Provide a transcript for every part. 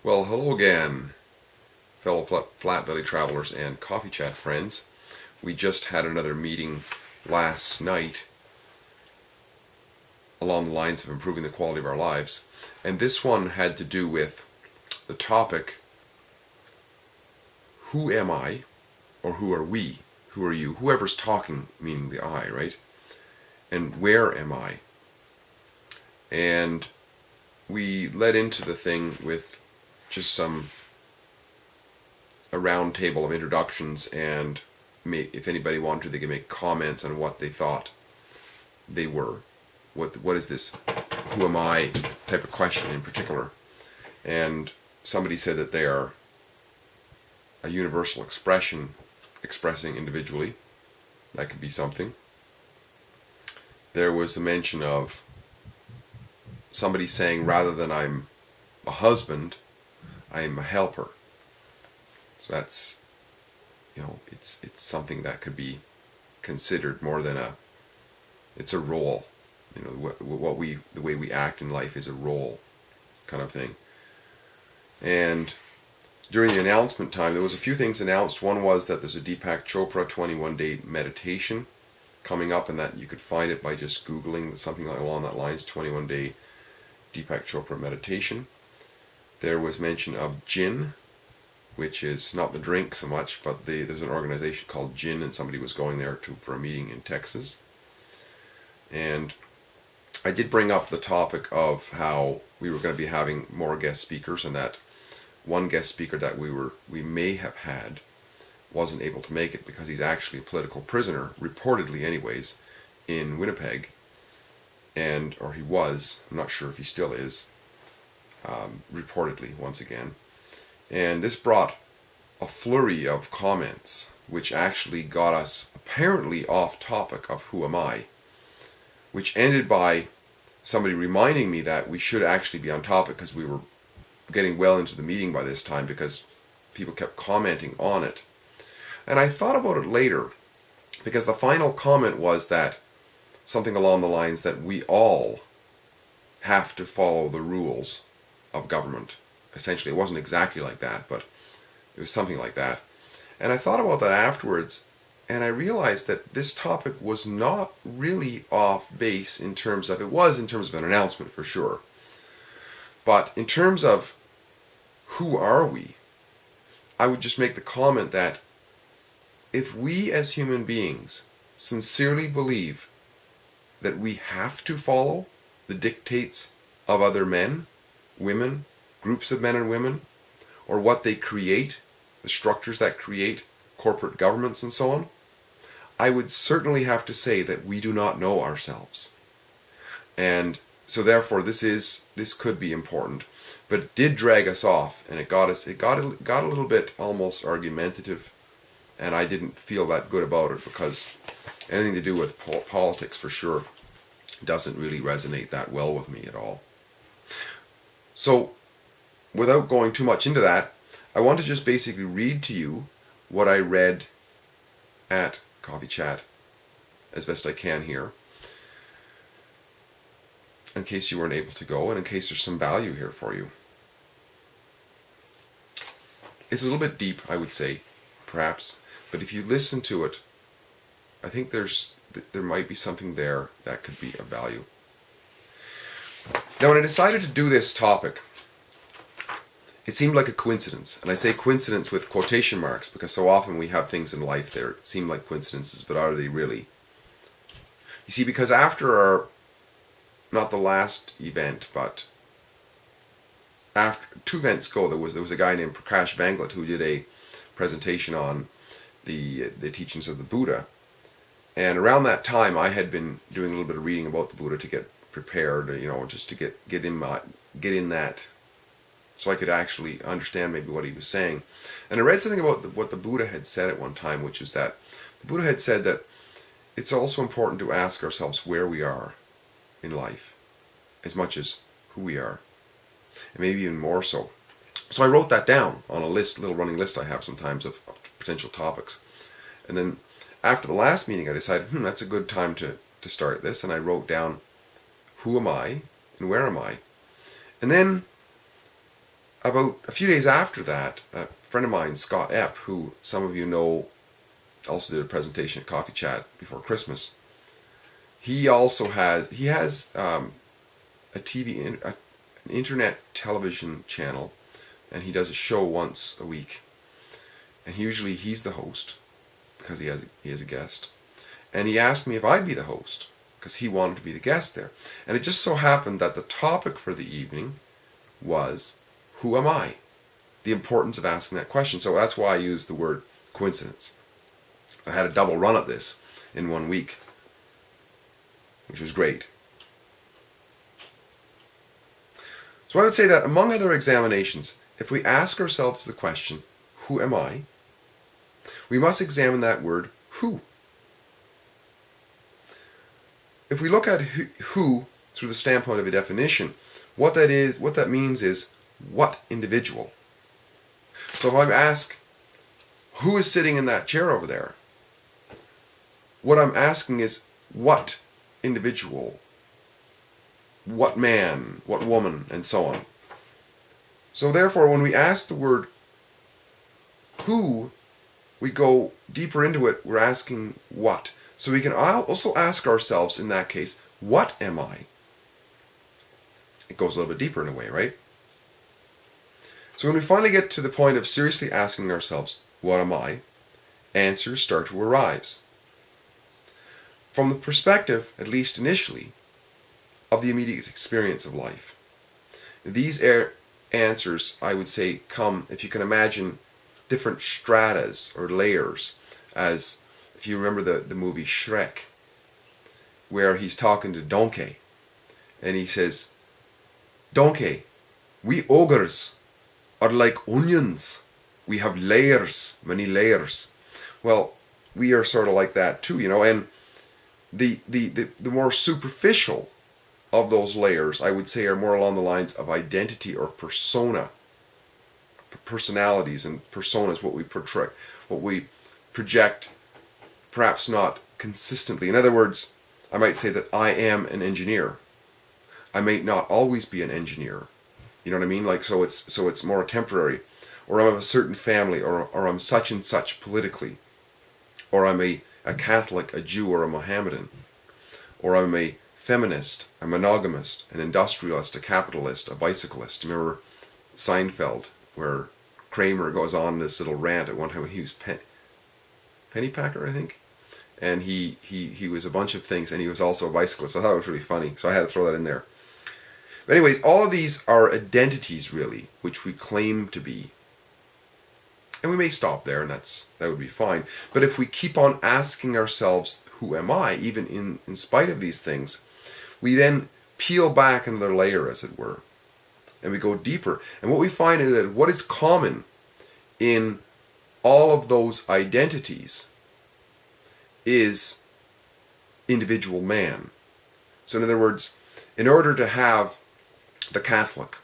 Well, hello again, fellow Flatbelly travelers and coffee chat friends. We just had another meeting last night along the lines of improving the quality of our lives, and this one had to do with the topic, who am I, or who are we, who are you, whoever's talking, meaning the I, right? And where am I? And we led into the thing with just a round table of introductions, and if anybody wanted to, they could make comments on what they thought they were. What is this who am I type of question in particular? And somebody said that they are a universal expression expressing individually. That could be something. There was a mention of somebody saying, rather than I'm a husband, I am a helper. So that's, it's something that could be considered more than it's a role. The way we act in life is a role kind of thing. And during the announcement time, there was a few things announced. One was that there's a Deepak Chopra 21-day meditation coming up, and that you could find it by just Googling something along that lines, 21-day Deepak Chopra meditation. There was mention of gin, which is not the drink so much, but there's an organization called GIN, and somebody was going there for a meeting in Texas. And I did bring up the topic of how we were going to be having more guest speakers, and that one guest speaker that we may have had wasn't able to make it because he's actually a political prisoner, reportedly anyways, in Winnipeg. Or he was, I'm not sure if he still is, reportedly once again. And this brought a flurry of comments, which actually got us apparently off topic of who am I, which ended by somebody reminding me that we should actually be on topic, because we were getting well into the meeting by this time, because people kept commenting on it. And I thought about it later, because the final comment was that something along the lines that we all have to follow the rules of government. Essentially, it wasn't exactly like that, but it was something like that. And I thought about that afterwards, and I realized that this topic was not really off base in terms of an announcement for sure. But in terms of who are we, I would just make the comment that if we as human beings sincerely believe that we have to follow the dictates of other men, women, groups of men and women, or what they create, the structures that create corporate governments and so on, I would certainly have to say that we do not know ourselves. And so therefore this could be important, but it did drag us off, and it got a little bit almost argumentative, and I didn't feel that good about it, because anything to do with politics for sure doesn't really resonate that well with me at all. So without going too much into that, I want to just basically read to you what I read at Coffee Chat as best I can here, in case you weren't able to go, and in case there's some value here for you. It's a little bit deep, I would say, perhaps, but if you listen to it, I think there might be something there that could be of value. Now, when I decided to do this topic, it seemed like a coincidence, and I say coincidence with quotation marks because so often we have things in life that seem like coincidences, but are they really? You see, because after not the last event, but after 2 events ago, there was a guy named Prakash Vanglat who did a presentation on the teachings of the Buddha, and around that time I had been doing a little bit of reading about the Buddha to get prepared, just to get in that, so I could actually understand maybe what he was saying. And I read something about what the Buddha had said at one time, which was that the Buddha had said that it's also important to ask ourselves where we are in life, as much as who we are, and maybe even more so. So I wrote that down on a little running list I have sometimes of potential topics. And then after the last meeting, I decided, that's a good time to start this, and I wrote down who am I and where am I. And then about a few days after that, a friend of mine, Scott Epp, who some of you know also did a presentation at Coffee Chat before Christmas, he has an internet television channel, and he does a show once a week, and he's the host because he has a guest, and he asked me if I'd be the host because he wanted to be the guest there, and it just so happened that the topic for the evening was, who am I? The importance of asking that question. So that's why I used the word coincidence. I had a double run at this in 1 week, which was great. So I would say that among other examinations, if we ask ourselves the question, who am I? We must examine that word, who. If we look at who through the standpoint of a definition, what that means is what individual. So if I ask, who is sitting in that chair over there? What I'm asking is, what individual? What man? What woman? And so on. So therefore, when we ask the word who, we go deeper into it. We're asking what. So we can also ask ourselves in that case, what am I? It goes a little bit deeper in a way, right? So when we finally get to the point of seriously asking ourselves, what am I? Answers start to arise. From the perspective, at least initially, of the immediate experience of life. These answers, I would say, come, if you can imagine, different stratas or layers, as if you remember the movie Shrek, where he's talking to Donkey, and he says, Donkey, we ogres are like onions. We have layers, many layers. Well, we are sort of like that too, and the more superficial of those layers, I would say, are more along the lines of identity or persona. Personalities and personas, what we project, perhaps not consistently. In other words, I might say that I am an engineer. I may not always be an engineer. You know what I mean? Like, so it's more temporary. Or I'm of a certain family, or I'm such and such politically. Or I'm a Catholic, a Jew, or a Mohammedan. Or I'm a feminist, a monogamist, an industrialist, a capitalist, a bicyclist. Remember Seinfeld, where Kramer goes on this little rant at one time when he was Pennypacker, I think, and he was a bunch of things, and he was also a bicyclist. I thought it was really funny, so I had to throw that in there. But anyways, all of these are identities, really, which we claim to be, and we may stop there, and that would be fine. But if we keep on asking ourselves, who am I, even in spite of these things, we then peel back another layer, as it were, and we go deeper. And what we find is that what is common in all of those identities is individual man. So in other words, in order to have the Catholic,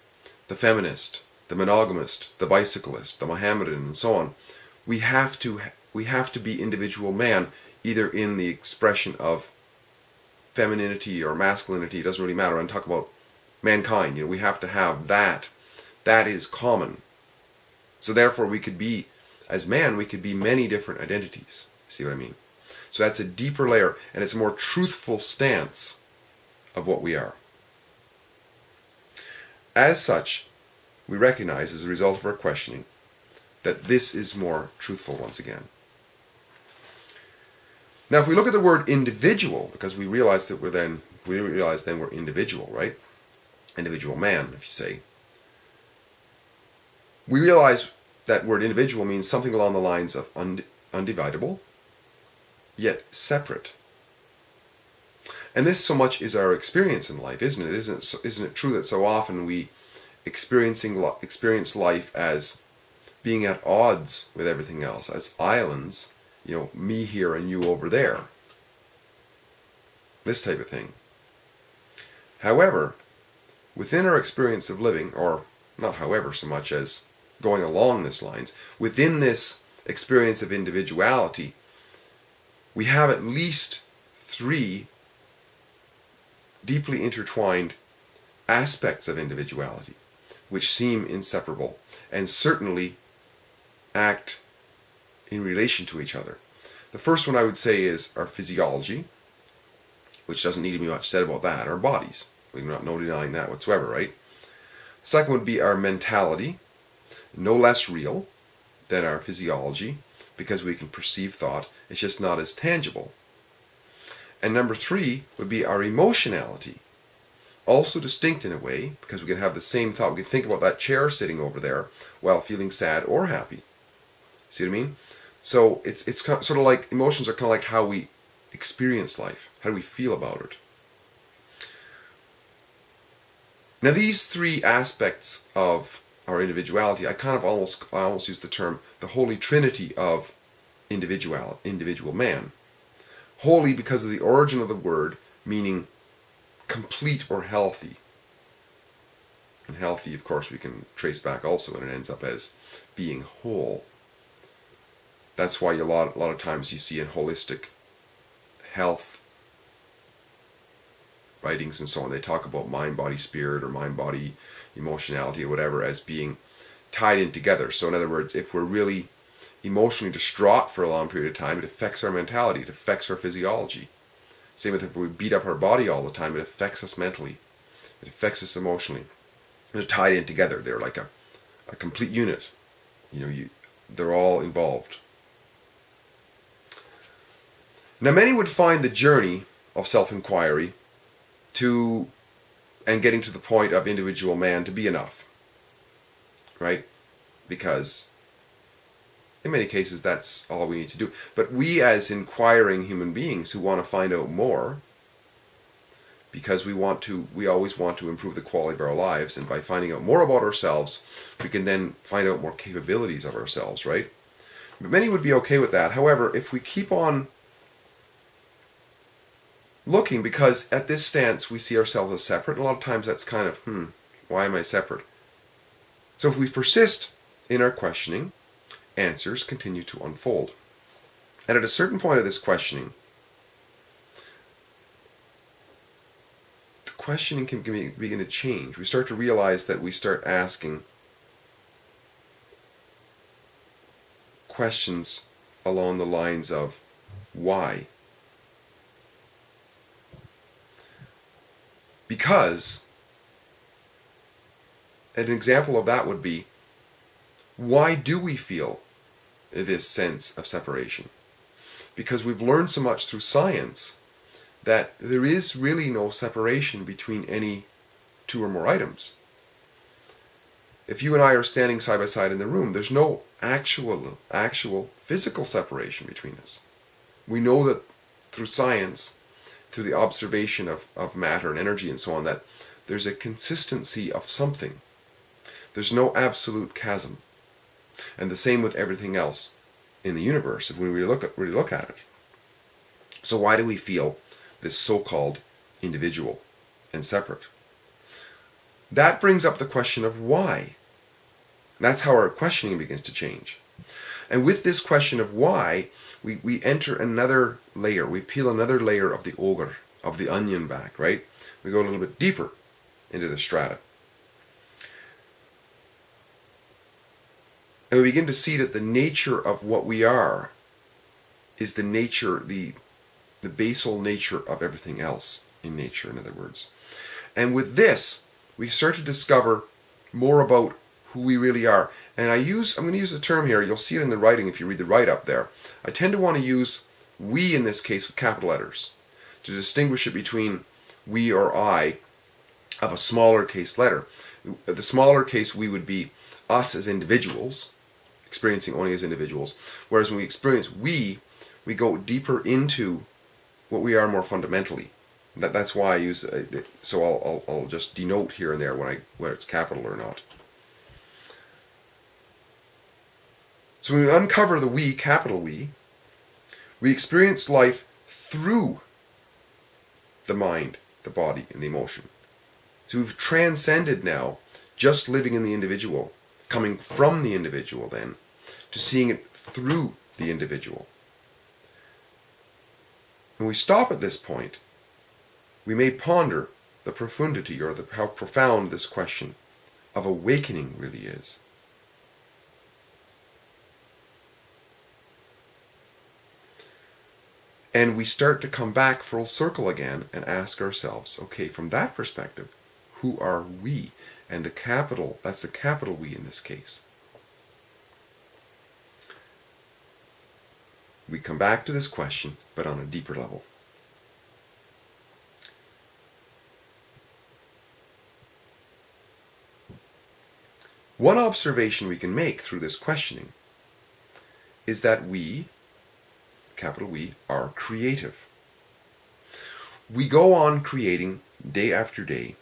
the feminist, the monogamist, the bicyclist, the Mohammedan, and so on, we have to be individual man, either in the expression of femininity or masculinity. It doesn't really matter. I'm talking about mankind. We have to have that. That is common. So therefore, we could be, as man, we could be many different identities. See what I mean? So that's a deeper layer, and it's a more truthful stance of what we are. As such, we recognize, as a result of our questioning, that this is more truthful once again. Now, if we look at the word individual, because we realize then we're individual, right? Individual man, if you say. We realize that word individual means something along the lines of undividable, yet separate. And this so much is our experience in life, isn't it? Isn't it true that so often we experience life as being at odds with everything else, as islands, me here and you over there. This type of thing. However, within our experience of living, or not however so much as going along this lines, within this experience of individuality, we have at least 3 deeply intertwined aspects of individuality. which seem inseparable and certainly act in relation to each other. The first one I would say is our physiology, which doesn't need to be much said about that. Our bodies. We're not no denying that whatsoever, right? Second would be our mentality, no less real than our physiology, because we can perceive thought. It's just not as tangible. And number three would be our emotionality, also distinct in a way, because we can have the same thought. We can think about that chair sitting over there while feeling sad or happy. See what I mean? So it's kind of, sort of like emotions are kind of like how we experience life. How do we feel about it? Now these three aspects of our individuality, I almost use the term the Holy Trinity of individual man. Holy because of the origin of the word, meaning complete or healthy. And healthy, of course, we can trace back also, and it ends up as being whole. That's why a lot of times you see in holistic health writings and so on, they talk about mind, body, spirit, or mind, body, emotionality, or whatever, as being tied in together. So in other words, if we're really emotionally distraught for a long period of time, it affects our mentality, it affects our physiology. Same with if we beat up our body all the time, it affects us mentally, it affects us emotionally. They're tied in together. They're like a complete unit. They're all involved. Now many would find the journey of self-inquiry and getting to the point of individual man to be enough, right? Because in many cases that's all we need to do. But we as inquiring human beings who want to find out more, because we always want to improve the quality of our lives, and by finding out more about ourselves, we can then find out more capabilities of ourselves, right? But many would be okay with that. However, if we keep on looking, because at this stance we see ourselves as separate, a lot of times that's kind of, why am I separate? So if we persist in our questioning, answers continue to unfold. And at a certain point of this questioning, the questioning can begin to change. We start to realize that we start asking questions along the lines of why? Because an example of that would be, why do we feel this sense of separation? Because we've learned so much through science that there is really no separation between any two or more items. If you and I are standing side by side in the room, there's no actual physical separation between us. We know that through science, through the observation of matter and energy and so on, that there's a consistency of something. There's no absolute chasm. And the same with everything else in the universe, if we really look at it. So why do we feel this so-called individual and separate? That brings up the question of why. That's how our questioning begins to change. And with this question of why, we enter another layer. We peel another layer of the ogre, of the onion back, right? We go a little bit deeper into the strata. And we begin to see that the nature of what we are is the nature, the basal nature of everything else in nature, in other words. And with this, we start to discover more about who we really are. And I'm going to use a term here, you'll see it in the writing if you read the write-up there. I tend to want to use we in this case with capital letters to distinguish it between we or I of a smaller case letter. The smaller case we would be us as individuals, experiencing only as individuals, whereas when we experience we go deeper into what we are more fundamentally. That's why I use so I'll just denote here and there whether it's capital or not. So when we uncover the we, capital we experience life through the mind, the body, and the emotion. So we've transcended now just living in the individual, coming from the individual then, to seeing it through the individual. When we stop at this point, we may ponder the profundity or how profound this question of awakening really is. And we start to come back full circle again and ask ourselves, okay, from that perspective, who are we? And that's the capital we in this case. We come back to this question, but on a deeper level. One observation we can make through this questioning is that we, capital We, are creative. We go on creating day after day,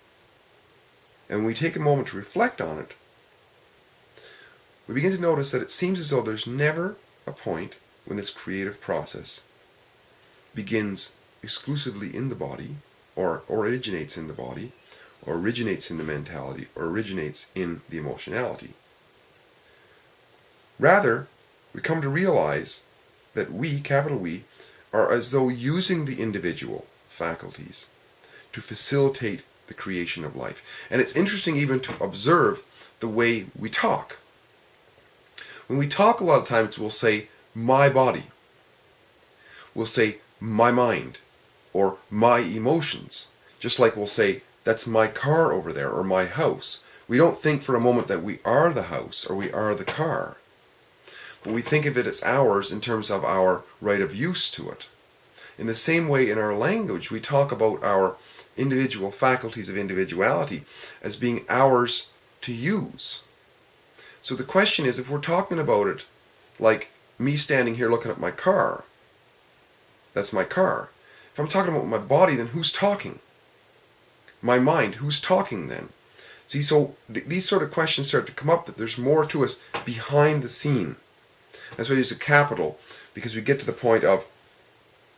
and when we take a moment to reflect on it, we begin to notice that it seems as though there's never a point when this creative process begins exclusively in the body, or originates in the body, or originates in the mentality, or originates in the emotionality. Rather, we come to realize that we, capital We, are as though using the individual faculties to facilitate the creation of life. And it's interesting even to observe the way we talk. When we talk, a lot of times we'll say, my body. We'll say, my mind, or my emotions. Just like we'll say, that's my car over there, or my house. We don't think for a moment that we are the house, or we are the car. But we think of it as ours in terms of our right of use to it. In the same way, in our language, we talk about our individual faculties of individuality as being ours to use. So the question is, if we're talking about it like me standing here looking at my car, that's my car. If I'm talking about my body, then who's talking? My mind, who's talking then? See, so these sort of questions start to come up, that there's more to us behind the scene. That's why I use a capital, because we get to the point of,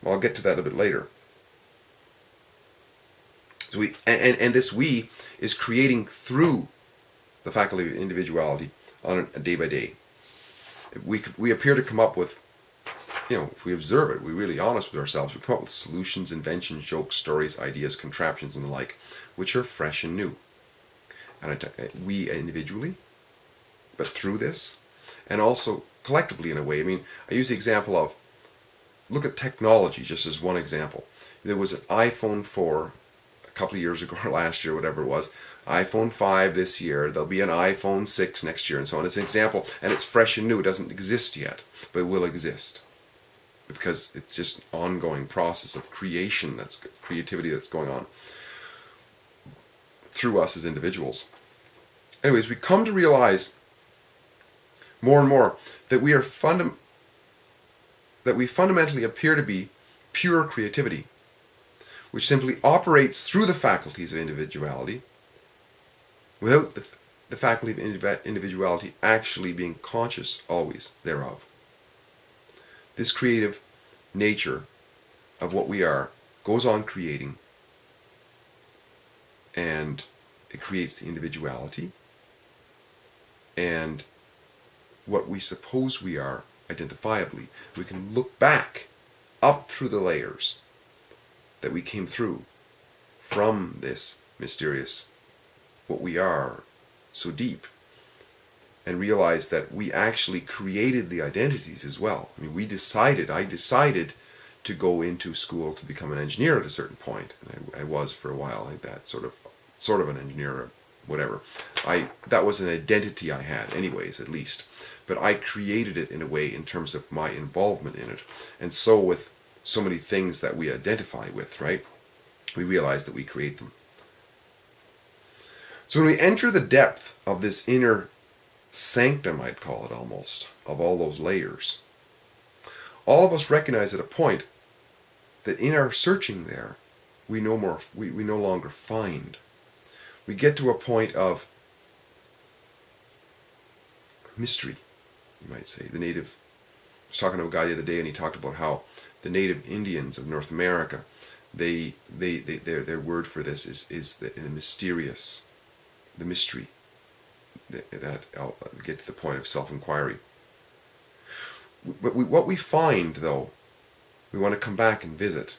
well, I'll get to that a bit later. So and this we is creating through the faculty of individuality on a day by day. We appear to come up with, if we observe it, we're really honest with ourselves, we come up with solutions, inventions, jokes, stories, ideas, contraptions, and the like, which are fresh and new. And we individually, but through this, and also collectively in a way. I mean, I use the example of, look at technology just as one example. There was an iPhone 4 a couple of years ago, or last year, whatever it was, iPhone 5 this year, there'll be an iPhone 6 next year, and so on. It's an example, and it's fresh and new. It doesn't exist yet, but it will exist, because it's just an ongoing process of creativity that's going on through us as individuals. Anyways, we come to realize more and more that we fundamentally appear to be pure creativity, which simply operates through the faculties of individuality, without the faculty of individuality actually being conscious always thereof. This creative nature of what we are goes on creating, and it creates the individuality and what we suppose we are identifiably. We can look back up through the layers that we came through from this mysterious what we are so deep, and realize that we actually created the identities as well. I mean, I decided to go into school to become an engineer at a certain point, and I was for a while like that, sort of an engineer, whatever. That was an identity I had anyways, at least. But I created it in a way in terms of my involvement in it. And so with so many things that we identify with, right? We realize that we create them. So when we enter the depth of this inner sanctum, I'd call it almost, of all those layers, all of us recognize at a point that in our searching there, we no longer find. We get to a point of mystery, you might say. I was talking to a guy the other day, and he talked about how the native Indians of North America, their word for this is the mysterious, the mystery. That I'll get to the point of self-inquiry. But what we find, though, we want to come back and visit,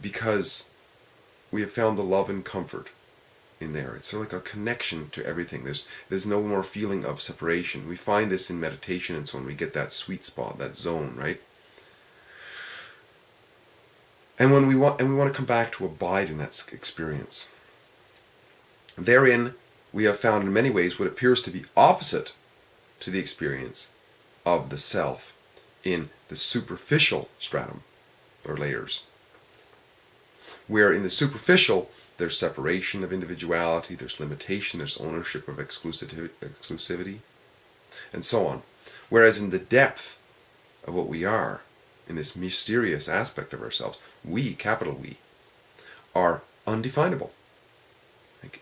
because we have found the love and comfort in there. It's sort of like a connection to everything. There's no more feeling of separation. We find this in meditation and so on. We get that sweet spot, that zone, right? And we want to come back to abide in that experience. Therein, we have found in many ways what appears to be opposite to the experience of the self in the superficial stratum or layers. Where in the superficial, there's separation of individuality, there's limitation, there's ownership of exclusivity, and so on. Whereas in the depth of what we are, in this mysterious aspect of ourselves, we, capital We, are undefinable, like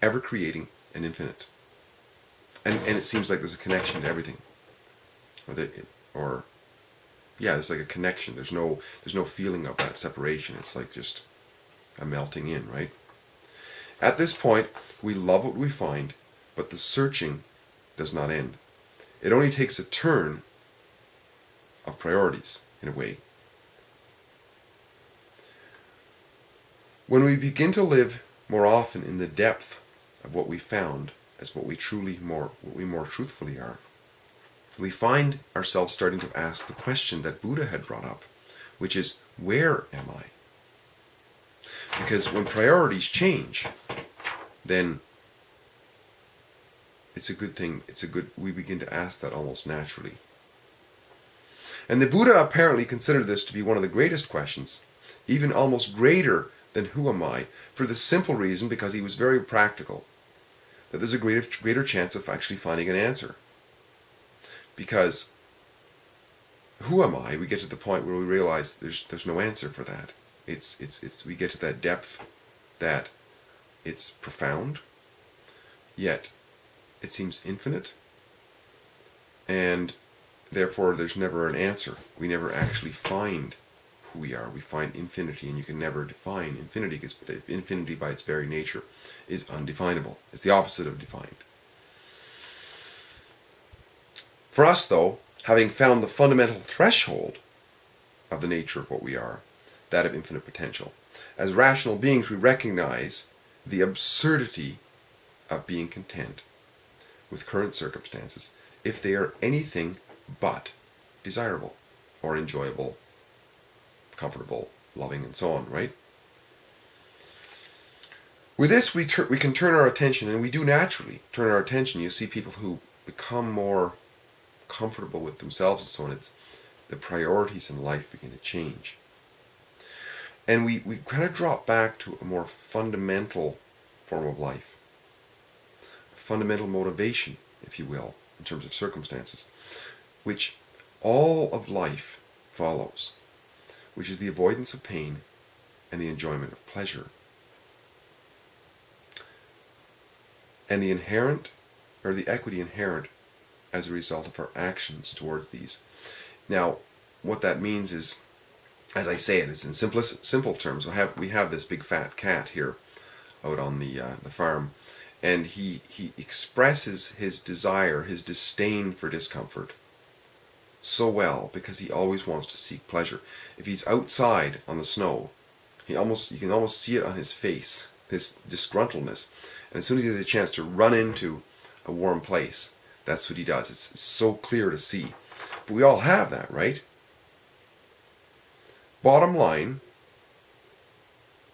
ever creating and infinite. And it seems like there's a connection to everything. There's like a connection. There's no feeling of that separation. It's like just a melting in, right? At this point, we love what we find, but the searching does not end. It only takes a turn of priorities, in a way. When we begin to live more often in the depth of what we found as what we more truthfully are, we find ourselves starting to ask the question that Buddha had brought up, which is, where am I? Because when priorities change, then it's a good thing. We begin to ask that almost naturally. And the Buddha apparently considered this to be one of the greatest questions, even almost greater than who am I, for the simple reason because he was very practical, that there's a greater chance of actually finding an answer. Because who am I? We get to the point where we realize there's no answer for that. We get to that depth that it's profound, yet it seems infinite, and therefore there's never an answer. We never actually find who we are. We find infinity, and you can never define infinity, because infinity by its very nature is undefinable. It's the opposite of defined. For us, though, having found the fundamental threshold of the nature of what we are, that of infinite potential, as rational beings we recognize the absurdity of being content with current circumstances if they are anything but desirable or enjoyable, comfortable, loving, and so on, right? With this, we can turn our attention, and we do naturally turn our attention. You see people who become more comfortable with themselves and so on. The priorities in life begin to change. And we kind of drop back to a more fundamental form of life. A fundamental motivation, if you will, in terms of circumstances, which all of life follows, which is the avoidance of pain and the enjoyment of pleasure. And the equity inherent as a result of our actions towards these. Now, what that means is, as I say it, is in simple terms. We have this big fat cat here out on the farm, and he expresses his desire, his disdain for discomfort so well because he always wants to seek pleasure. If he's outside on the snow, you can almost see it on his face, this disgruntledness. And as soon as he has a chance to run into a warm place, that's what he does. It's so clear to see. But we all have that, right? Bottom line,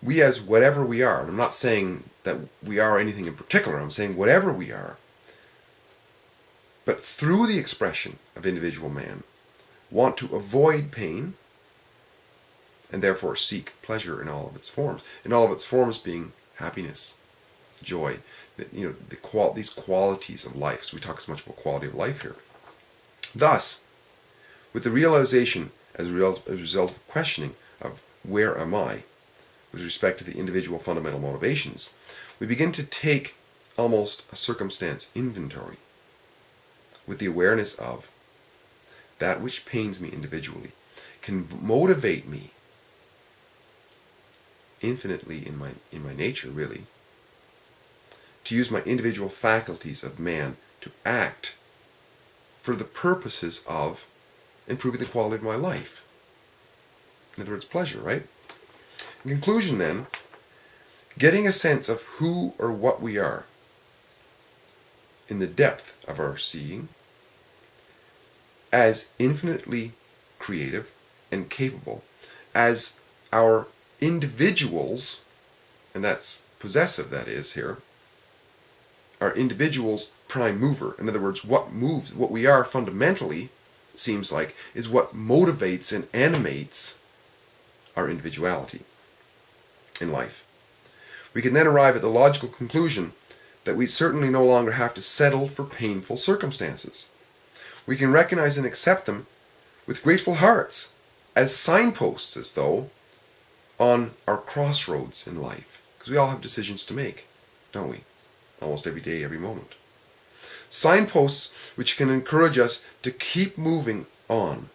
we as whatever we are, and I'm not saying that we are anything in particular, I'm saying whatever we are, but through the expression of individual man, want to avoid pain and therefore seek pleasure in all of its forms being happiness, joy, these qualities of life. So we talk so much about quality of life here. Thus, with the realization as a result of questioning of where am I with respect to the individual fundamental motivations, we begin to take almost a circumstance inventory with the awareness of that which pains me individually can motivate me infinitely in my nature, really, to use my individual faculties of man to act for the purposes of improving the quality of my life. In other words, pleasure, right? In conclusion, then, Getting a sense of who or what we are in the depth of our seeing as infinitely creative and capable, as our individuals, and that's possessive, that is here, our individual's prime mover. In other words, what moves, what we are fundamentally, seems like, is what motivates and animates our individuality in life. We can then arrive at the logical conclusion that we certainly no longer have to settle for painful circumstances. We can recognize and accept them with grateful hearts as signposts, as though, on our crossroads in life. Because we all have decisions to make, don't we? Almost every day, every moment. Signposts which can encourage us to keep moving on,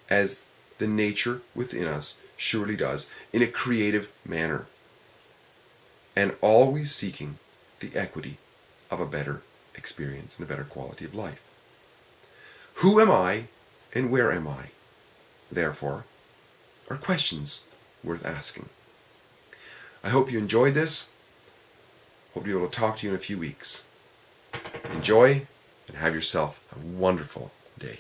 as the nature within us surely does, in a creative manner, and always seeking the equity of a better experience and a better quality of life. Who am I and where am I, therefore, are questions worth asking. I hope you enjoyed this. Hope to be able to talk to you in a few weeks. Enjoy and have yourself a wonderful day.